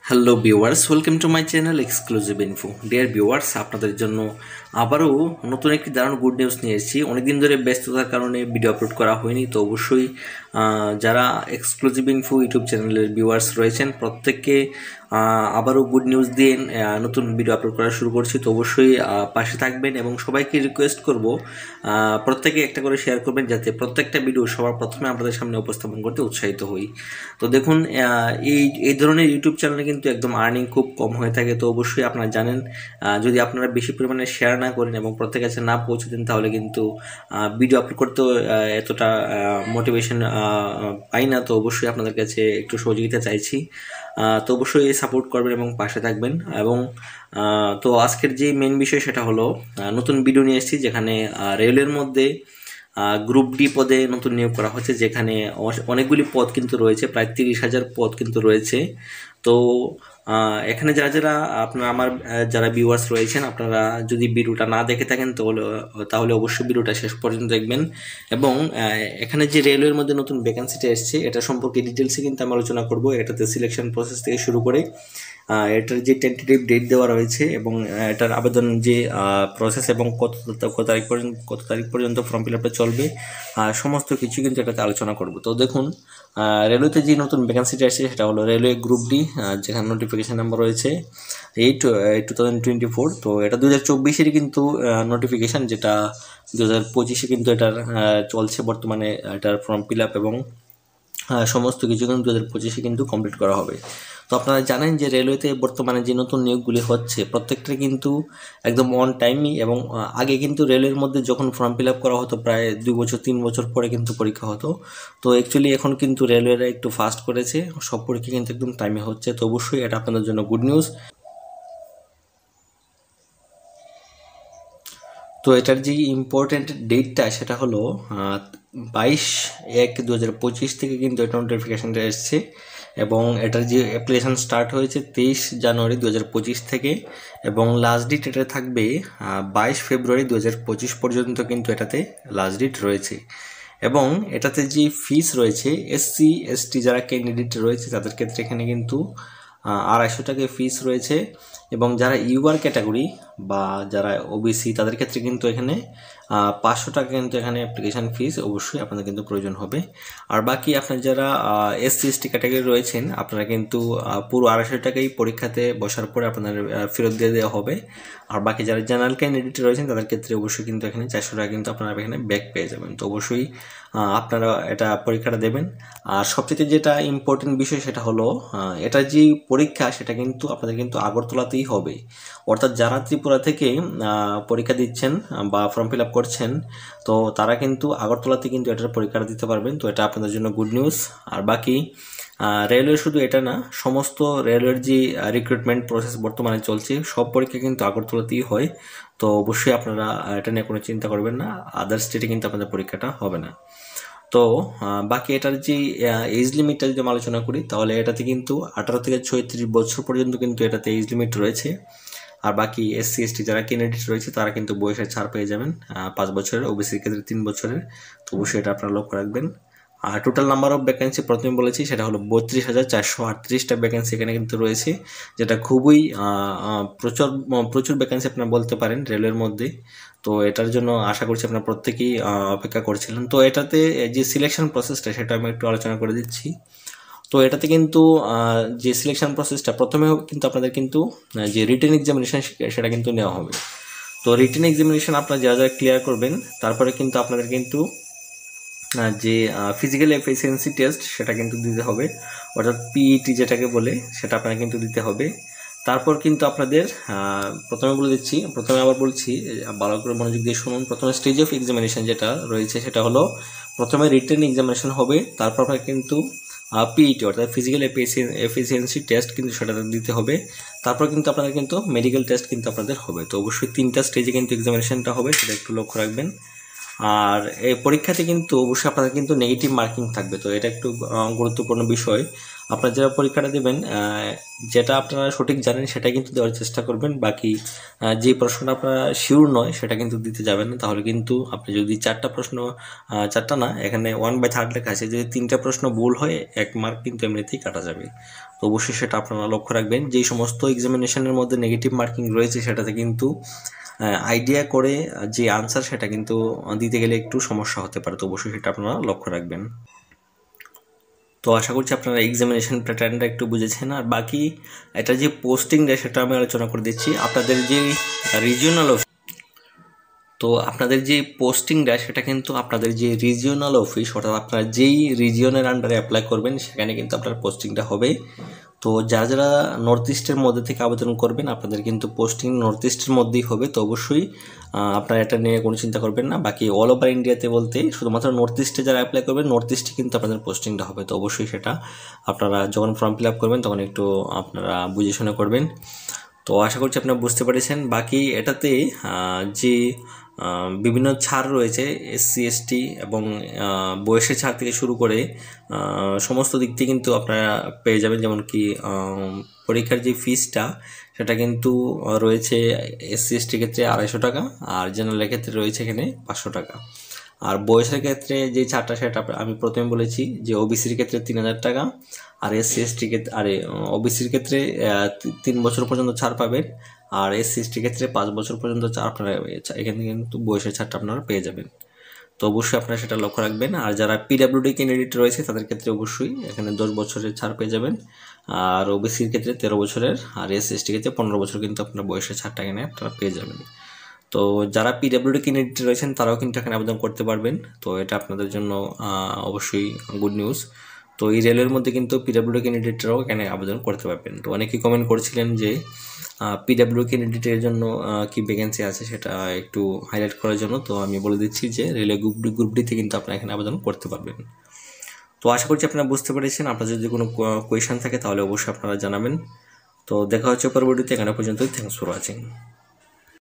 Hello viewers, welcome to my channel exclusive info. Dear viewers, আপনাদের জন্য আবারও নতুন একটি দারুণ গুড নিউজ নিয়ে এসেছি। অনেকদিন ধরে ব্যস্ততার কারণে ভিডিও আপলোড করা হয়নি, তো অবশ্যই যারা এক্সক্লুসিভ ইনফো ইউটিউব চ্যানেলের ভিউয়ার্স রয়েছেন প্রত্যেককে আবারও গুড নিউজ দিয়ে নতুন ভিডিও আপলোড করা শুরু করছি। তো অবশ্যই পাশে থাকবেন এবং সবাইকে রিকোয়েস্ট করব প্রত্যেকে একটা করে শেয়ার করবেন, যাতে প্রত্যেকটা ভিডিও সবার প্রথমে আপনাদের সামনে উপস্থাপন করতে উৎসাহিত হই। তো দেখুন, এই এই ধরনের ইউটিউব চ্যানেলে কিন্তু একদম আর্নিং খুব কম হয়ে থাকে। তো অবশ্যই আপনারা জানেন, যদি আপনারা বেশি পরিমাণে শেয়ার না করেন এবং প্রত্যেকের কাছে না পৌঁছে দেন, তাহলে কিন্তু ভিডিও আপলোড করতেও এতটা মোটিভেশন পাই না। তো অবশ্যই আপনাদের কাছে একটু সহযোগিতা চাইছি। তো অবশ্যই সাপোর্ট করবেন এবং পাশে থাকবেন। এবং তো আজকের যে মেন বিষয় সেটা হলো, নতুন ভিডিও নিয়ে এসেছি যেখানে রেলের মধ্যে গ্রুপ ডি পদে নতুন নিয়োগ করা হচ্ছে, যেখানে অনেকগুলি পদ কিন্তু রয়েছে, প্রায় 30,000 পদ কিন্তু রয়েছে। তো এখানে যারা যারা আপনারা আমার যারা ভিউয়ার্স রয়েছেন, আপনারা যদি ভিডিওটা না দেখে থাকেন তাহলে অবশ্যই ভিডিওটা শেষ পর্যন্ত দেখবেন। এবং এখানে যে রেলওয়ের মধ্যে নতুন ভ্যাকেন্সিটা এসছে, এটা সম্পর্কে ডিটেলসে কিন্তু আমি আলোচনা করব। এটাতে সিলেকশন প্রসেস থেকে শুরু করে এটার যে টেন্টেটিভ ডেট দেওয়া রয়েছে এবং এটার আবেদন যে প্রসেস এবং কত তারিখ পর্যন্ত ফর্ম ফিল আপটা চলবে, সমস্ত কিছু কিন্তু এটাতে আলোচনা করব। তো দেখুন, রেলওয়েতে যে নতুন ভ্যাকেন্সিটা এসেছে সেটা হলো রেলওয়ে গ্রুপ ডি, যেখানে নোটিফিকেশান নাম্বার রয়েছে 8/2024। তো এটা 2024-এরই কিন্তু নোটিফিকেশান, যেটা 2025-এ কিন্তু এটার চলছে বর্তমানে। এটার ফর্ম ফিল আপ এবং সমস্ত কিছু কিন্তু 2025-এ কিন্তু কমপ্লিট করা হবে। তো আপনারা জানেন যে রেলওয়েতে বর্তমানে যে নতুন নিয়োগগুলি হচ্ছে প্রত্যেকটা কিন্তু একদম অন টাইমই, এবং আগে কিন্তু রেলের মধ্যে যখন ফর্ম ফিল আপ করা হতো প্রায় 2 বছর 3 বছর পরে কিন্তু পরীক্ষা হতো। তো অ্যাকচুয়ালি এখন কিন্তু রেলওয়েরা একটু ফাস্ট করেছে, সব পরীক্ষা কিন্তু একদম টাইমে হচ্ছে। তো অবশ্যই এটা আপনাদের জন্য গুড নিউজ। তো এটার যে ইম্পর্ট্যান্ট ডেটটা সেটা হলো 22/1/2025 থেকে কিন্তু এটা নোটিফিকেশানটা এসছে, এবং এটার যে অ্যাপ্লিকেশান স্টার্ট হয়েছে 23 জানুয়ারি 2025 থেকে, এবং লাস্ট ডেট এটা থাকবে 22 ফেব্রুয়ারি 2025 পর্যন্ত কিন্তু এটাতে লাস্ট ডেট রয়েছে। এবং এটাতে যে ফিস রয়েছে, SC/ST যারা ক্যান্ডিডেট রয়েছে তাদের ক্ষেত্রে এখানে কিন্তু 250 টাকা ফিস রয়েছে, এবং যারা ইউআর ক্যাটাগরি বা যারা ওবিসি তাদের ক্ষেত্রে কিন্তু এখানে 500 টাকা কিন্তু এখানে অ্যাপ্লিকেশান ফিস অবশ্যই আপনাদের কিন্তু প্রয়োজন হবে। আর বাকি আপনার যারা SC/ST ক্যাটাগরি রয়েছেন, আপনারা কিন্তু পুরো 250 টাকাই পরীক্ষাতে বসার পরে আপনাদের ফেরত দিয়ে দেওয়া হবে। আর বাকি যারা জেনারেল ক্যান্ডিডেট রয়েছেন তাদের ক্ষেত্রে অবশ্যই কিন্তু এখানে 400 টাকা কিন্তু আপনারা এখানে ব্যাক পেয়ে যাবেন। তো অবশ্যই আপনারা এটা পরীক্ষাটা দেবেন। আর সবচেয়ে যেটা ইম্পর্টেন্ট বিষয় সেটা হলো, এটা যে পরীক্ষা সেটা কিন্তু আপনাদের কিন্তু আগরতলাতেই হবে। অর্থাৎ যারা ত্রিপুরা থেকে পরীক্ষা দিচ্ছেন বা ফর্ম ফিল আপ করছেন, তো তারা কিন্তু আগরতলাতে কিন্তু এটার পরীক্ষাটা দিতে পারবেন। তো এটা আপনাদের জন্য গুড নিউজ। আর বাকি রেলওয়ে শুধু এটা না, সমস্ত রেলওয়ের যে রিক্রুটমেন্ট প্রসেস বর্তমানে চলছে সব পরীক্ষা কিন্তু আগরতলাতেই হয়। তো অবশ্যই আপনারা এটা নিয়ে কোনো চিন্তা করবেন না, আদার স্টেটে কিন্তু আপনাদের পরীক্ষাটা হবে না। তো বাকি এটার যে এজ লিমিটটা যদি আমি আলোচনা করি, তাহলে এটাতে কিন্তু 18 থেকে 36 বছর পর্যন্ত কিন্তু এটাতে এজ লিমিট রয়েছে। আর বাকি SC/ST যারা ক্যান্ডিডেট রয়েছে তারা কিন্তু বয়সের ছাড় পেয়ে যাবেন 5 বছরের, ওবিসির ক্ষেত্রে 3 বছরের। তো অবশ্যই এটা আপনারা লক্ষ্য রাখবেন। আর টোটাল নাম্বার অফ ভ্যাকেন্সি প্রথমে বলেছি সেটা হলো 32,438টা ভ্যাকেন্সি এখানে কিন্তু রয়েছে, যেটা খুবই প্রচুর ভ্যাকেন্সি আপনারা বলতে পারেন রেলের মধ্যে। তো এটার জন্য আশা করছি আপনারা প্রত্যেকেই অপেক্ষা করছিলেন। তো এটাতে যে সিলেকশন প্রসেসটা সেটা আমি একটু আলোচনা করে দিচ্ছি। তো এটাতে কিন্তু যে সিলেকশন প্রসেসটা প্রথমে কিন্তু আপনাদের কিন্তু যে রিটেন এক্সামিনেশন সেটা কিন্তু নেওয়া হবে। তো রিটেন এক্সামিনেশন আপনারা যা যা ক্লিয়ার করবেন, তারপরে কিন্তু আপনাদের কিন্তু যে ফিজিক্যাল এফিসিয়েন্সি টেস্ট সেটা কিন্তু দিতে হবে, অর্থাৎ PET যেটাকে বলে সেটা আপনারা কিন্তু দিতে হবে। তারপর কিন্তু আপনাদের প্রথমে বলে দিচ্ছি, প্রথমে আবার বলছি, ভালো করে মনোযোগ দিয়ে শুনুন। প্রথমে স্টেজ অফ এক্সামিনেশন যেটা রয়েছে সেটা হলো, প্রথমে রিটেন এক্সামিনেশন হবে, তারপর আপনার কিন্তু PET অর্থাৎ ফিজিক্যাল এফিসিয়েন্সি টেস্ট কিন্তু সেটা দিতে হবে। তারপর কিন্তু আপনাদের কিন্তু মেডিকেল টেস্ট কিন্তু আপনাদের হবে। তো অবশ্যই 3টা স্টেজে কিন্তু এক্সামিনেশনটা হবে, সেটা একটু লক্ষ্য রাখবেন। আর এই পরীক্ষাতে কিন্তু অবশ্যই আপনাদের কিন্তু নেগেটিভ মার্কিং থাকবে। তো এটা একটু গুরুত্বপূর্ণ বিষয়। আপনারা যারা পরীক্ষাটা দেবেন যেটা আপনারা সঠিক জানেন সেটাই কিন্তু দেওয়ার চেষ্টা করবেন। বাকি যে প্রশ্নটা আপনারা শিওর নয় সেটা কিন্তু দিতে যাবেন না, তাহলে কিন্তু আপনি যদি 4টা প্রশ্ন, 4টা না, এখানে 1/3 লেখা আছে, যদি 3টা প্রশ্ন ভুল হয় 1 মার্ক কিন্তু এমনিতেই কাটা যাবে। তো অবশ্যই সেটা আপনারা লক্ষ্য রাখবেন। যেই সমস্ত এক্সামিনেশনের মধ্যে নেগেটিভ মার্কিং রয়েছে সেটাতে কিন্তু আইডিয়া করে যে আনসার সেটা কিন্তু দিতে গেলে একটু সমস্যা হতে পারে। তো অবশ্যই সেটা আপনারা লক্ষ্য রাখবেন। তো আশা করছি আপনারা এক্সামিনেশন প্যাটার্নটা একটু বুঝেছেন। আর বাকি এটা যে পোস্টিং দেয় সেটা আমি আলোচনা করে দিচ্ছি। আপনাদের যে রিজিওনাল তো আপনাদের যে পোস্টিং দেয় সেটা কিন্তু আপনাদের যে রিজিওনাল অফিস, অর্থাৎ আপনারা যেই রিজিয়নের আন্ডারে অ্যাপ্লাই করবেন সেখানে কিন্তু আপনার পোস্টিংটা হবে। তো যারা যারা নর্থ ইস্টের মধ্যে থেকে আবেদন করবেন আপনাদের কিন্তু পোস্টিং নর্থ ইস্টের মধ্যেই হবে। তো অবশ্যই আপনারা এটা নিয়ে কোনো চিন্তা করবেন না। বাকি অল ওভার ইন্ডিয়াতে বলতে শুধুমাত্র নর্থ ইস্টে যারা অ্যাপ্লাই করবেন নর্থ ইস্টে কিন্তু আপনাদের পোস্টিংটা হবে। তো অবশ্যই সেটা আপনারা যখন ফর্ম ফিল আপ করবেন তখন একটু আপনারা বুঝে শুনে করবেন। তো আশা করছি আপনারা বুঝতে পেরেছেন। বাকি এটাতে যে বিভিন্ন ছাড় রয়েছে এসসি এসটি এবং বয়সের ছাড় থেকে শুরু করে সমস্ত দিক থেকে কিন্তু আপনারা পেয়ে যাবেন। যেমন কি পরীক্ষার যে ফিসটা সেটা কিন্তু রয়েছে এসসি এসটির ক্ষেত্রে 250 টাকা, আর জেনারেলের ক্ষেত্রে রয়েছে এখানে 500 টাকা। আর বয়সের ক্ষেত্রে যে ছাড়টা সেটা আমি প্রথমে বলেছি যে ওবিসির ক্ষেত্রে 3000 টাকা, আর এসসি এসটির ক্ষেত্রে ওবিসির ক্ষেত্রে 3 বছর পর্যন্ত ছাড় পাবেন, আর এসসি এসটির ক্ষেত্রে 5 বছর পর্যন্ত ছাড় আপনারা এখানে কিন্তু বয়সের ছাড়টা আপনারা পেয়ে যাবেন। তো অবশ্যই আপনারা সেটা লক্ষ্য রাখবেন। আর যারা পিডাব্লিউডি ক্যান্ডিডেট রয়েছে তাদের ক্ষেত্রে অবশ্যই এখানে 10 বছরের ছাড় পেয়ে যাবেন, আর ওবিসির ক্ষেত্রে 13 বছরের, আর এসসি এসটির ক্ষেত্রে 15 বছর কিন্তু আপনার বয়সের ছাড়টা এখানে আপনারা পেয়ে যাবেন। তো যারা পিডাব্লিউডি ক্যান্ডিডেট রয়েছেন তারাও কিন্তু এখানে আবেদন করতে পারবেন। তো এটা আপনাদের জন্য অবশ্যই গুড নিউজ। তো এই রেলের মধ্যে কিন্তু পিডাব্লিউডি ক্যান্ডিডেটরাও এখানে আবেদন করতে পারবেন। তো অনেকেই কমেন্ট করছিলেন যে পিডাব্লিউ ক্যান্ডিডেটের জন্য কি ভ্যাকেন্সি আছে সেটা একটু হাইলাইট করার জন্য। তো আমি বলে দিচ্ছি যে রেলওয়ে গ্রুপ ডিতে কিন্তু আপনারা এখানে আবেদন করতে পারবেন। তো আশা করছি আপনারা বুঝতে পেরেছেন। আপনার যদি কোনো কোয়েশন থাকে তাহলে অবশ্যই আপনারা জানাবেন। তো দেখা হচ্ছে পরবর্তীতে, এখানে পর্যন্তই। Thanks for watching.